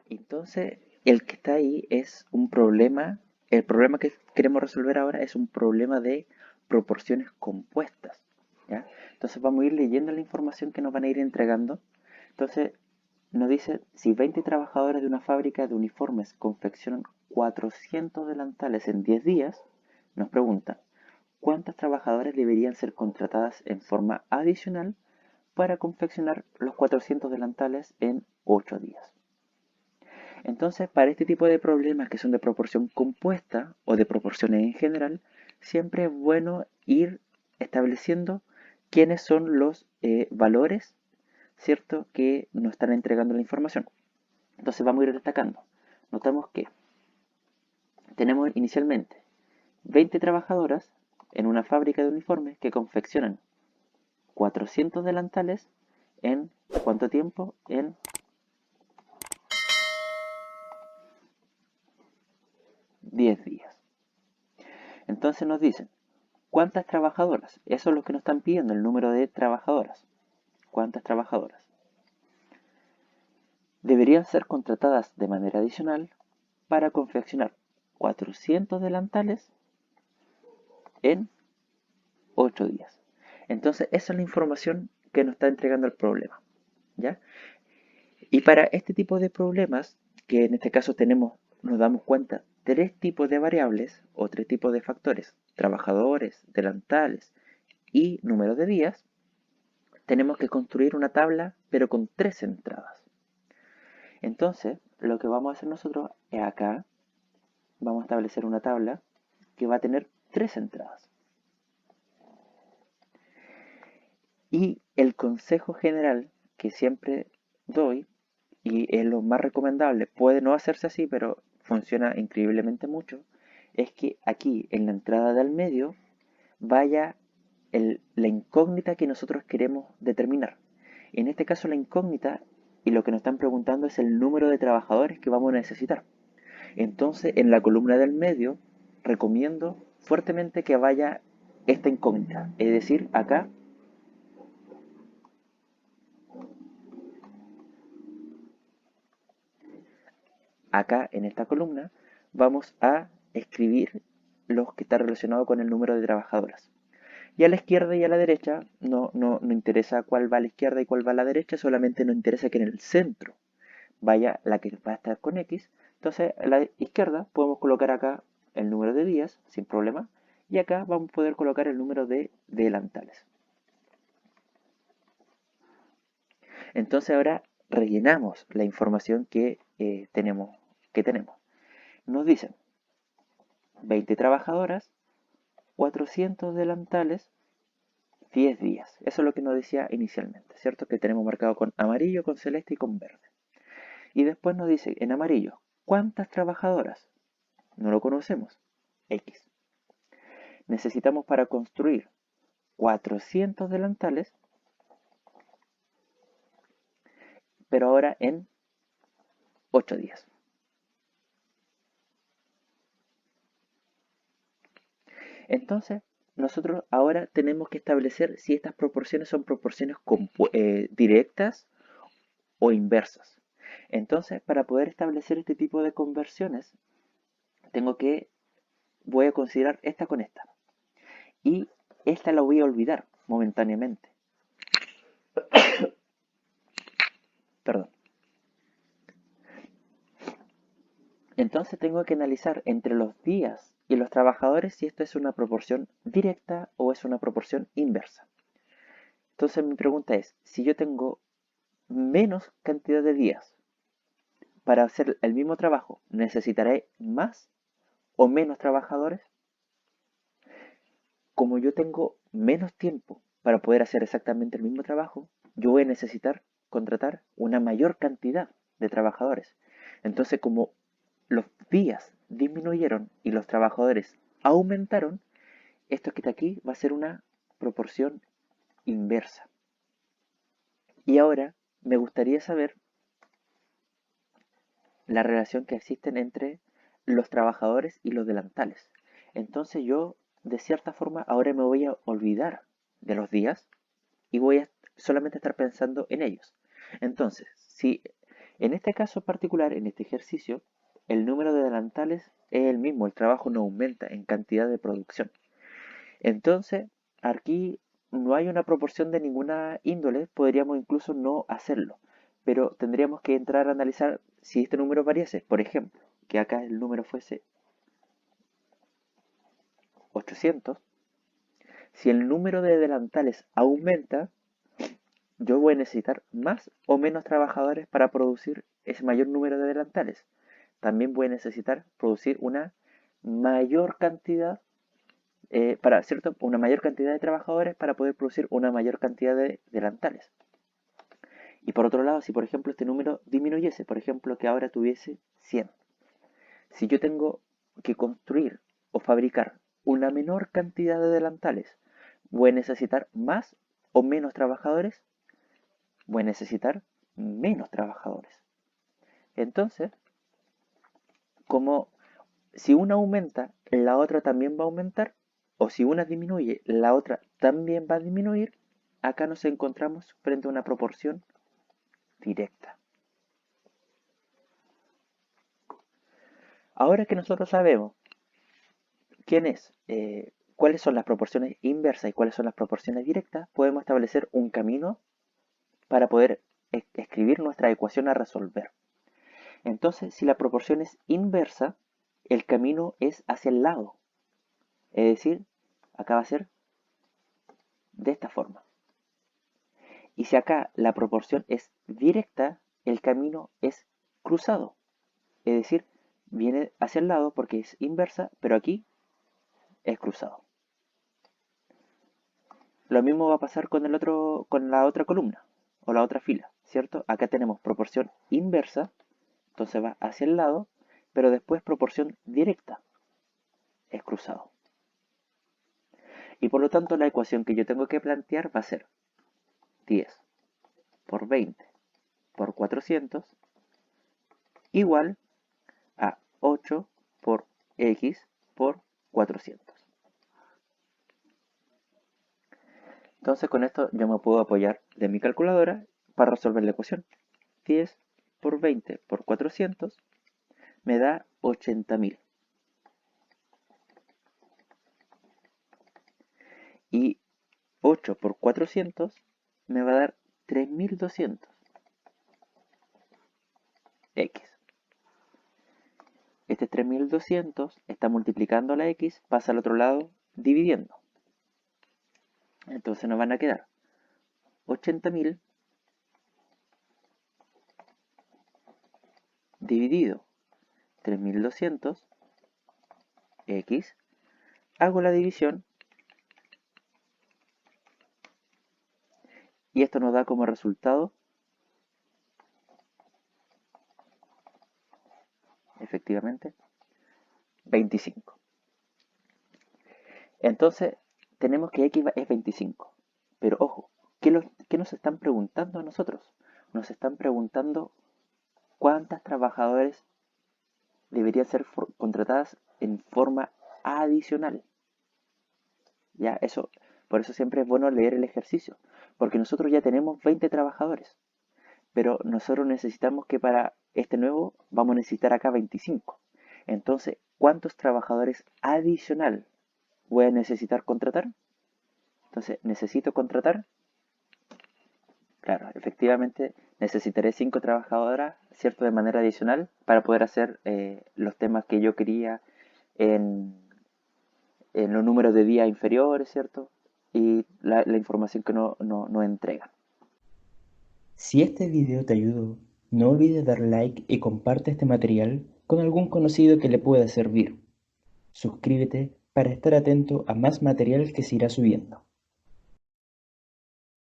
Entonces, el que está ahí es un problema, el problema que queremos resolver ahora es un problema de proporciones compuestas, ¿ya? Entonces vamos a ir leyendo la información que nos van a ir entregando. Entonces, nos dice, si 20 trabajadores de una fábrica de uniformes confeccionan 400 delantales en 10 días, nos pregunta, ¿cuántas trabajadoras deberían ser contratadas en forma adicional para confeccionar los 400 delantales en 8 días? Entonces, para este tipo de problemas que son de proporción compuesta o de proporciones en general, siempre es bueno ir estableciendo quiénes son los valores, ¿cierto?, que nos están entregando la información. Entonces vamos a ir destacando. Notamos que tenemos inicialmente 20 trabajadoras en una fábrica de uniformes que confeccionan 400 delantales en ¿cuánto tiempo? En 10 días. Entonces nos dicen, ¿cuántas trabajadoras? Eso es lo que nos están pidiendo, el número de trabajadoras. ¿Cuántas trabajadoras? Deberían ser contratadas de manera adicional para confeccionar 400 delantales en 8 días. Entonces, esa es la información que nos está entregando el problema, ¿ya? Y para este tipo de problemas, que en este caso tenemos, nos damos cuenta, tres tipos de variables o tres tipos de factores, trabajadores, delantales y número de días, tenemos que construir una tabla, pero con tres entradas. Entonces, lo que vamos a hacer nosotros es acá, vamos a establecer una tabla que va a tener tres entradas. Y el consejo general que siempre doy, y es lo más recomendable, puede no hacerse así, pero funciona increíblemente mucho, es que aquí en la entrada del medio vaya la incógnita que nosotros queremos determinar. En este caso la incógnita y lo que nos están preguntando es el número de trabajadores que vamos a necesitar. Entonces en la columna del medio recomiendo fuertemente que vaya esta incógnita, es decir, acá en esta columna vamos a escribir los que están relacionados con el número de trabajadoras. Y a la izquierda y a la derecha no interesa cuál va a la izquierda y cuál va a la derecha, solamente nos interesa que en el centro vaya la que va a estar con X. Entonces a la izquierda podemos colocar acá el número de días sin problema y acá vamos a poder colocar el número de delantales. Entonces ahora rellenamos la información tenemos. Nos dicen 20 trabajadoras, 400 delantales, 10 días. Eso es lo que nos decía inicialmente, ¿cierto? Que tenemos marcado con amarillo, con celeste y con verde. Y después nos dice en amarillo, ¿cuántas trabajadoras? No lo conocemos. X. Necesitamos para construir 400 delantales, pero ahora en 8 días. Entonces, nosotros ahora tenemos que establecer si estas proporciones son proporciones directas o inversas. Entonces, para poder establecer este tipo de conversiones, voy a considerar esta con esta. Y esta la voy a olvidar momentáneamente. Perdón. Entonces tengo que analizar entre los días y los trabajadores si esto es una proporción directa o es una proporción inversa. Entonces mi pregunta es, si yo tengo menos cantidad de días para hacer el mismo trabajo, ¿necesitaré más o menos trabajadores? Como yo tengo menos tiempo para poder hacer exactamente el mismo trabajo, yo voy a necesitar contratar una mayor cantidad de trabajadores. Entonces, como los días disminuyeron y los trabajadores aumentaron, esto que está aquí va a ser una proporción inversa. Y ahora me gustaría saber la relación que existen entre los trabajadores y los delantales. Entonces yo, de cierta forma, ahora me voy a olvidar de los días y voy a solamente estar pensando en ellos. Entonces, si En este caso particular, en este ejercicio, el número de delantales es el mismo, el trabajo no aumenta en cantidad de producción. Entonces, aquí no hay una proporción de ninguna índole, podríamos incluso no hacerlo, pero tendríamos que entrar a analizar si este número variase. Por ejemplo, que acá el número fuese 800. Si el número de delantales aumenta, yo voy a necesitar más o menos trabajadores para producir ese mayor número de delantales. También voy a necesitar producir una mayor cantidad, ¿cierto? Una mayor cantidad de trabajadores para poder producir una mayor cantidad de delantales. Y por otro lado, si por ejemplo este número disminuyese, por ejemplo que ahora tuviese 100. Si yo tengo que construir o fabricar una menor cantidad de delantales, voy a necesitar más o menos trabajadores, voy a necesitar menos trabajadores. Entonces, como si una aumenta, la otra también va a aumentar, o si una disminuye, la otra también va a disminuir, acá nos encontramos frente a una proporción directa. Ahora que nosotros sabemos cuáles son las proporciones inversas y cuáles son las proporciones directas, podemos establecer un camino para poder escribir nuestra ecuación a resolver. Entonces, si la proporción es inversa, el camino es hacia el lado. Es decir, acá va a ser de esta forma. Y si acá la proporción es directa, el camino es cruzado. Es decir, viene hacia el lado porque es inversa, pero aquí es cruzado. Lo mismo va a pasar con la otra columna o la otra fila, ¿cierto? Acá tenemos proporción inversa, entonces va hacia el lado, pero después proporción directa, es cruzado. Y por lo tanto la ecuación que yo tengo que plantear va a ser 10 por 20 por 400 igual a 8 por x por 400. Entonces con esto yo me puedo apoyar de mi calculadora para resolver la ecuación. 10 por 20 por 400 me da 80.000. Y 8 por 400 me va a dar 3.200 x. Este 3.200 está multiplicando la x, pasa al otro lado dividiendo. Entonces nos van a quedar 80.000 dividido 3.200 x. Hago la división y esto nos da como resultado efectivamente 25. Entonces tenemos que x es 25. Pero ojo, ¿qué nos están preguntando a nosotros? Nos están preguntando cuántas trabajadores deberían ser contratadas en forma adicional. Ya, por eso siempre es bueno leer el ejercicio, porque nosotros ya tenemos 20 trabajadores, pero nosotros necesitamos que para este nuevo vamos a necesitar acá 25. Entonces, ¿cuántos trabajadores adicional voy a necesitar contratar? Entonces, necesito contratar, claro, efectivamente necesitaré 5 trabajadoras, ¿cierto? De manera adicional para poder hacer los temas que yo quería en, en los números de días inferiores, ¿cierto? Y la información que no entregan. Si este video te ayudó, no olvides dar like y comparte este material con algún conocido que le pueda servir. Suscríbete para estar atento a más material que se irá subiendo.